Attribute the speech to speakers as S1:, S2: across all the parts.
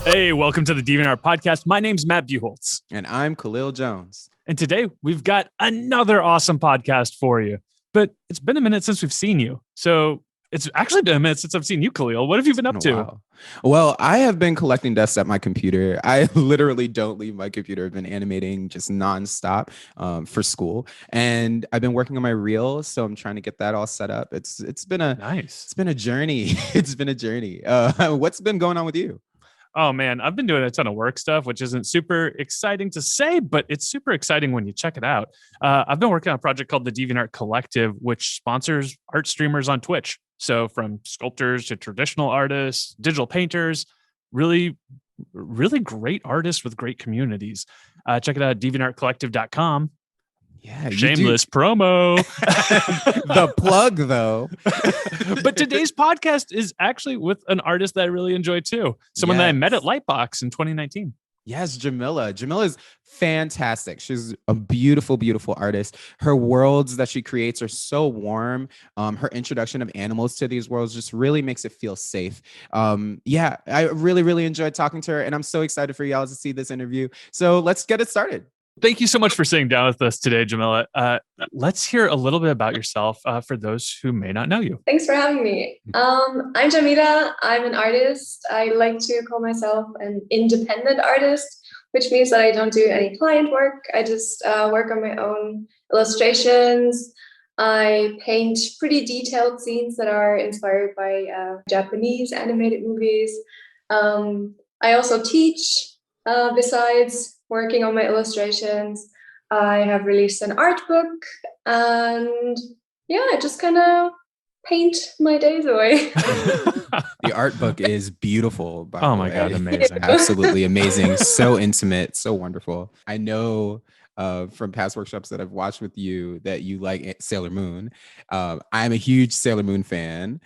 S1: Hey, welcome to the Deviantart Podcast. My name's Matt Buholtz.
S2: And I'm Khalil Jones.
S1: And today we've got another awesome podcast for you. But it's been a minute since we've seen you. So it's actually been a minute since I've seen you, Khalil. What have you been up to?
S2: Wow. Well, I have been collecting dust at my computer. I literally don't leave my computer. I've been animating just nonstop for school. And I've been working on my reel. So I'm trying to get that all set up. It's been a journey. It's been a journey. What's been going on with you?
S1: Oh man, I've been doing a ton of work stuff, which isn't super exciting to say, but it's super exciting when you check it out. I've been working on a project called the Deviantart Collective, which sponsors art streamers on Twitch. So from sculptors to traditional artists, digital painters, really, really great artists with great communities. Check it out at deviantartcollective.com.
S2: Yeah,
S1: shameless promo.
S2: The plug, though.
S1: But today's podcast is actually with an artist that I really enjoy too. Someone that I met at Lightbox in 2019.
S2: Yes, Djamila. Djamila is fantastic. She's a beautiful, beautiful artist. Her worlds that she creates are so warm. Her introduction of animals to these worlds just really makes it feel safe. I really, really enjoyed talking to her, and I'm so excited for y'all to see this interview. So let's get it started.
S1: Thank you so much for sitting down with us today, Djamila. Let's hear a little bit about yourself for those who may not know you.
S3: Thanks for having me. I'm Djamila. I'm an artist. I like to call myself an independent artist, which means that I don't do any client work. I just work on my own illustrations. I paint pretty detailed scenes that are inspired by Japanese animated movies. I also teach besides working on my illustrations. I have released an art book, and I just kind of paint my days away.
S2: The art book is beautiful.
S1: Oh my God, amazing.
S2: Absolutely amazing. So intimate, so wonderful. I know from past workshops that I've watched with you that you like Sailor Moon. I'm a huge Sailor Moon fan.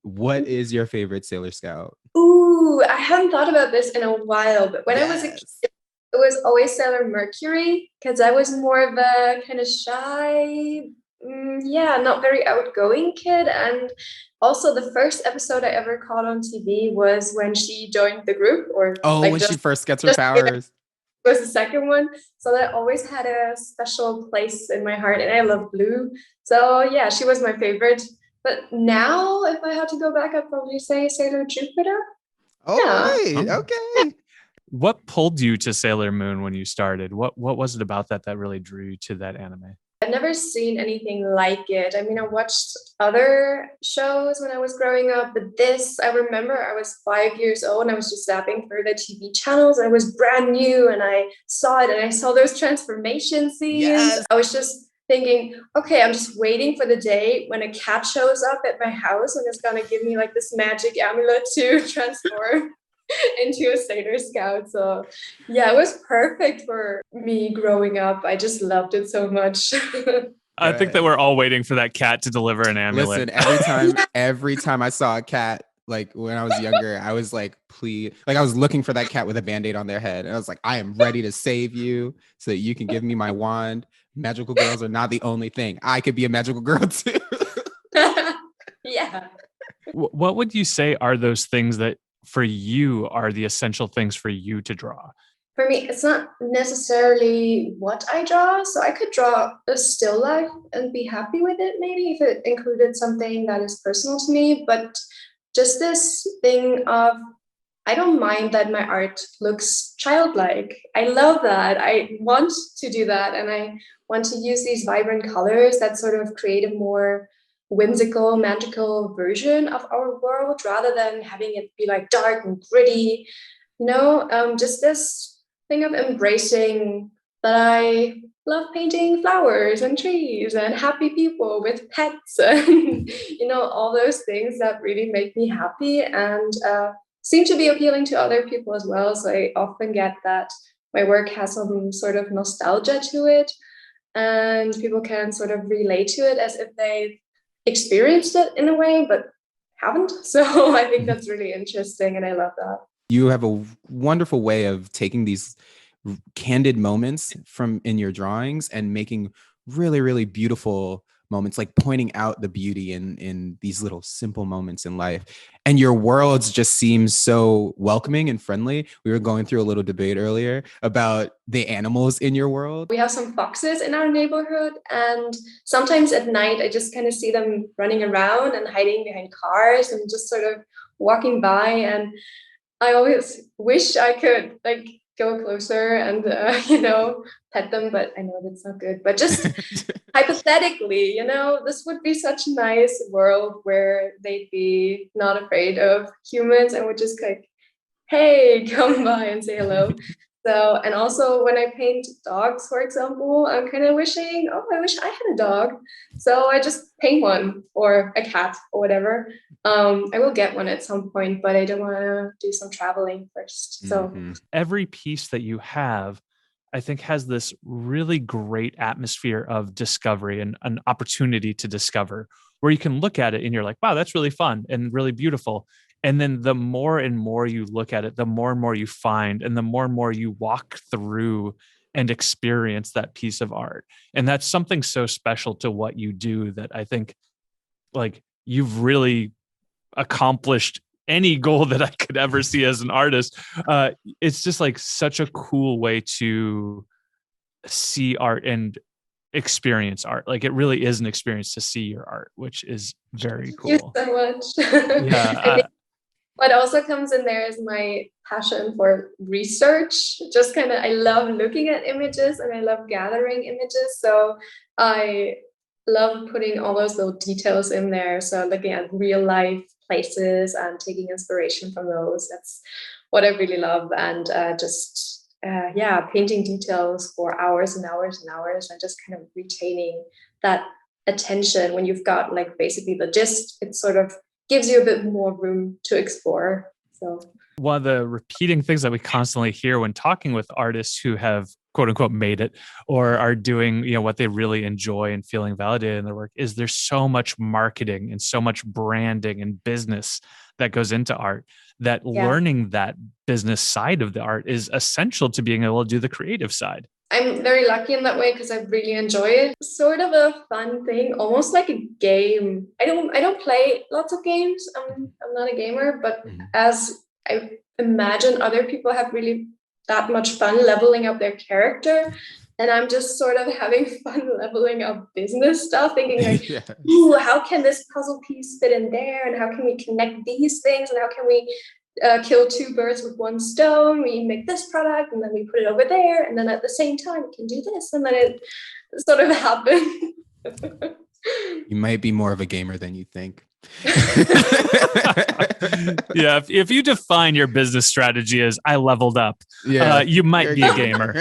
S2: What is your favorite Sailor Scout?
S3: Ooh, I haven't thought about this in a while, but when I was a kid, it was always Sailor Mercury, because I was more of a kind of shy, not very outgoing kid. And also the first episode I ever caught on TV was when she joined the group,
S2: when she first gets her powers.
S3: Was the second one. So that always had a special place in my heart, and I love blue. So yeah, she was my favorite. But now, if I had to go back, I'd probably say Sailor Jupiter.
S2: Right. Okay.
S1: What pulled you to Sailor Moon when you started? What was it about that really drew you to that anime?
S3: I've never seen anything like it. I mean, I watched other shows when I was growing up, but I remember I was 5 years old and I was just zapping through the TV channels, and it was brand new, and I saw it, and I saw those transformation scenes. Yes. I was just thinking, okay, I'm just waiting for the day when a cat shows up at my house and it's gonna give me like this magic amulet to transform into a Sailor Scout. So yeah, it was perfect for me growing up. I just loved it so much.
S1: I think that we're all waiting for that cat to deliver an amulet.
S2: Listen, every time I saw a cat, like when I was younger, I was like, please, like I was looking for that cat with a Band-Aid on their head. And I was like, I am ready to save you so that you can give me my wand. Magical girls are not the only thing. I could be a magical girl too.
S3: Yeah.
S1: What would you say are those things that for you are the essential things for you to draw?
S3: For me, it's not necessarily what I draw. So I could draw a still life and be happy with it, maybe if it included something that is personal to me. But just this thing of, I don't mind that my art looks childlike. I love that. I want to do that. And I want to use these vibrant colors that sort of create a more whimsical, magical version of our world, rather than having it be like dark and gritty. Just this thing of embracing that I love painting flowers and trees and happy people with pets and, all those things that really make me happy and seem to be appealing to other people as well. So I often get that my work has some sort of nostalgia to it, and people can sort of relate to it as if they experienced it in a way, but haven't. So I think that's really interesting, and I love that.
S2: You have a wonderful way of taking these candid moments from in your drawings and making really, really beautiful moments, like pointing out the beauty in these little simple moments in life. And your worlds just seem so welcoming and friendly. We were going through a little debate earlier about the animals in your world.
S3: We have some foxes in our neighborhood, and sometimes at night I just kind of see them running around and hiding behind cars and just sort of walking by, and I always wish I could like go closer and pet them, but I know that's not good. But just hypothetically, this would be such a nice world where they'd be not afraid of humans and would just like, hey, come by and say hello. So, and also when I paint dogs, for example, I'm kind of wishing, I wish I had a dog. So I just paint one or a cat or whatever. I will get one at some point, but I don't want to do some traveling first. So
S1: every piece that you have, I think, has this really great atmosphere of discovery and an opportunity to discover, where you can look at it and you're like, wow, that's really fun and really beautiful. And then the more and more you look at it, the more and more you find, and the more and more you walk through and experience that piece of art. And that's something so special to what you do that I think like you've really accomplished any goal that I could ever see as an artist. It's just like such a cool way to see art and experience art. Like it really is an experience to see your art, which is very cool.
S3: Thank you so much.
S1: Yeah.
S3: What also comes in there is my passion for research. Just kind of, I love looking at images and I love gathering images. So I love putting all those little details in there. So looking at real life places and taking inspiration from those. That's what I really love. And painting details for hours and hours and hours and just kind of retaining that attention when you've got like basically the gist. It sort of gives you a bit more room to explore. So
S1: one of the repeating things that we constantly hear when talking with artists who have quote unquote made it or are doing, what they really enjoy and feeling validated in their work is there's so much marketing and so much branding and business that goes into art that learning that business side of the art is essential to being able to do the creative side.
S3: I'm very lucky in that way because I really enjoy it. Sort of a fun thing, almost like a game. I don't play lots of games. I'm not a gamer, but as I imagine other people have really that much fun leveling up their character. And I'm just sort of having fun leveling up business stuff, thinking like, ooh, how can this puzzle piece fit in there? And how can we connect these things? And how can we kill two birds with one stone? We make this product and then we put it over there. And then at the same time, we can do this. And then it sort of happened.
S2: You might be more of a gamer than you think.
S1: Yeah, if you define your business strategy as I leveled up, you might be a gamer.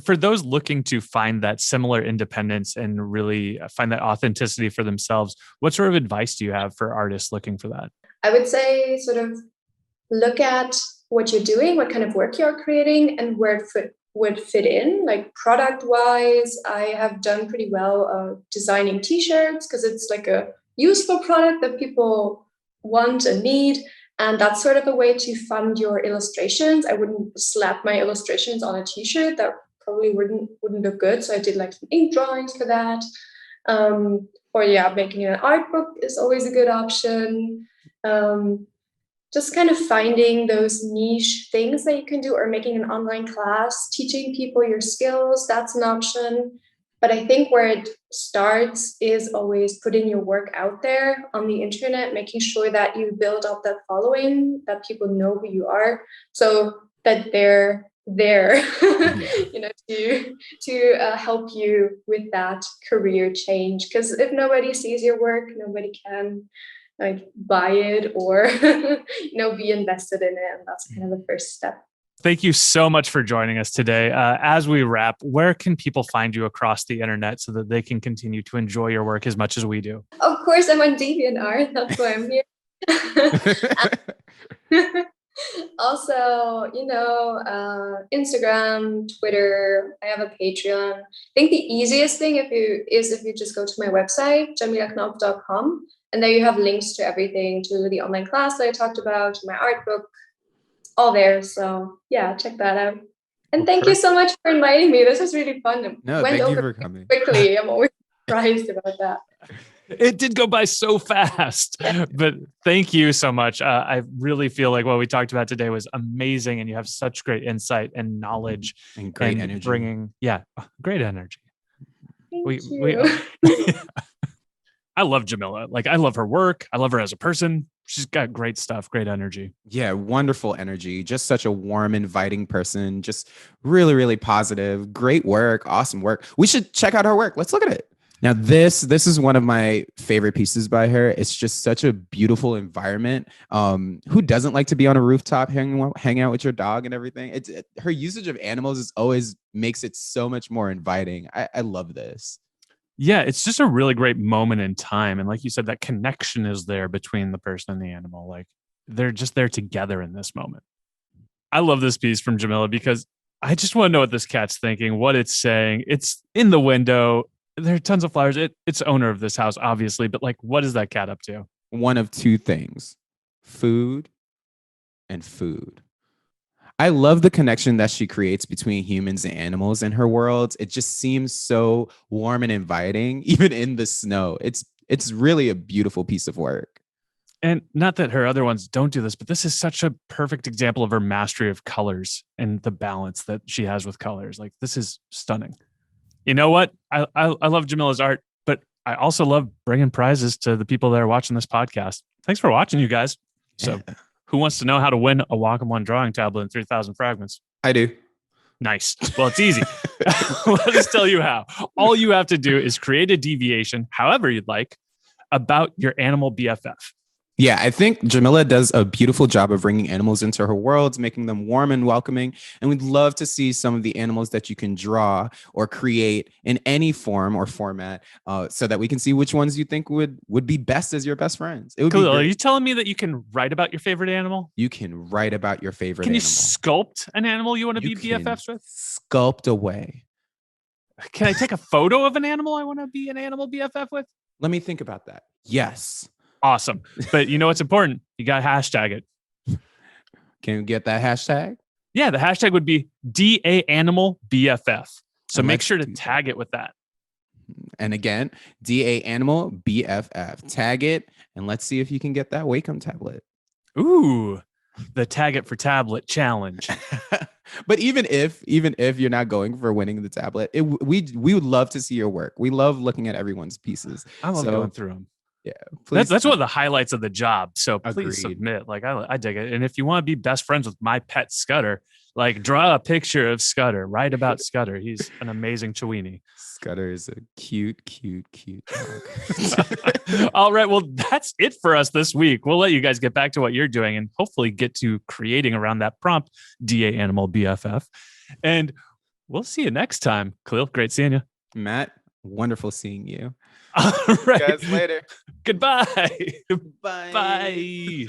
S1: For those looking to find that similar independence and really find that authenticity for themselves, what sort of advice do you have for artists looking for that?
S3: I would say sort of look at what you're doing, what kind of work you're creating, and where it would fit in. Like product wise, I have done pretty well designing t-shirts because it's like a useful product that people want and need. And that's sort of a way to fund your illustrations. I wouldn't slap my illustrations on a t-shirt. That probably wouldn't look good. So I did like some ink drawings for that. Making an art book is always a good option. Just kind of finding those niche things that you can do, or making an online class, teaching people your skills, that's an option. But I think where it starts is always putting your work out there on the internet, making sure that you build up that following, that people know who you are, so that they're there, to help you with that career change. Because if nobody sees your work, nobody can like buy it or be invested in it, and that's kind of the first step.
S1: Thank you so much for joining us today. As we wrap, where can people find you across the internet so that they can continue to enjoy your work as much as we do?
S3: Of course, I'm on Deviantart. That's why I'm here. Also, Instagram, Twitter. I have a Patreon. I think the easiest thing if you just go to my website, JamilaKnopf.com, and there you have links to everything, to the online class that I talked about, to my art book, all there. So yeah, check that out. And thank you so much for inviting me. This was really fun. It
S2: No,
S3: went
S2: thank you
S3: over
S2: for coming.
S3: quickly. I'm always surprised about that.
S1: It did go by so fast, but thank you so much. I really feel like what we talked about today was amazing, and you have such great insight and knowledge
S2: And great energy.
S1: bringing, great energy.
S3: Thank you.
S1: I love Djamila. Like, I love her work. I love her as a person. She's got great stuff, great energy.
S2: Yeah, wonderful energy. Just such a warm, inviting person. Just really, really positive. Great work. Awesome work. We should check out her work. Let's look at it. Now, this is one of my favorite pieces by her. It's just such a beautiful environment. Who doesn't like to be on a rooftop, hang out with your dog and everything? Her usage of animals is always makes it so much more inviting. I love this.
S1: Yeah, it's just a really great moment in time. And like you said, that connection is there between the person and the animal. Like, they're just there together in this moment. I love this piece from Djamila because I just want to know what this cat's thinking, what it's saying. It's in the window. There are tons of flowers. It's owner of this house, obviously, but like, what is that cat up to?
S2: One of two things: food and food. I love the connection that she creates between humans and animals in her worlds. It just seems so warm and inviting, even in the snow. It's really a beautiful piece of work.
S1: And not that her other ones don't do this, but this is such a perfect example of her mastery of colors and the balance that she has with colors. Like, this is stunning. You know what? I love Djamila's art, but I also love bringing prizes to the people that are watching this podcast. Thanks for watching, you guys. So who wants to know how to win a Wacom One drawing tablet in 3,000 fragments?
S2: I do.
S1: Nice. Well, it's easy. Let us tell you how. All you have to do is create a deviation, however you'd like, about your animal BFF.
S2: Yeah, I think Djamila does a beautiful job of bringing animals into her worlds, making them warm and welcoming. And we'd love to see some of the animals that you can draw or create in any form or format, so that we can see which ones you think would be best as your best friends. It would be
S1: Cool. Are
S2: great.
S1: you telling me that you can write about your favorite animal?
S2: You can write about your favorite
S1: Can you
S2: animal.
S1: sculpt an animal you want to be
S2: You can
S1: BFFs with?
S2: sculpt away.
S1: Can I take a photo of an animal I want to be an animal BFF with?
S2: Let me think about that. Yes.
S1: Awesome. But you know what's important? You got to hashtag it.
S2: Can we get that hashtag?
S1: Yeah, the hashtag would be DAAnimalBFF. So
S2: And
S1: make
S2: let's
S1: sure to
S2: do that.
S1: tag it with that.
S2: And again, DAAnimalBFF. Tag it, and let's see if you can get that Wacom tablet.
S1: Ooh, the tag it for tablet challenge.
S2: But even if you're not going for winning the tablet, we would love to see your work. We love looking at everyone's pieces.
S1: I love going through them.
S2: Yeah, please.
S1: That's one of the highlights of the job. So please
S2: Agreed.
S1: submit. Like, I dig it. And if you want to be best friends with my pet Scudder, like, draw a picture of Scudder. Write about Scudder. He's an amazing Chewini.
S2: Scudder is a cute dog.
S1: All right. Well, that's it for us this week. We'll let you guys get back to what you're doing and hopefully get to creating around that prompt, DAAnimalBFF. And we'll see you next time. Khalil, great seeing you.
S2: Matt, wonderful seeing you.
S1: All right.
S2: Guys, later.
S1: Goodbye.
S2: Bye.
S1: Bye.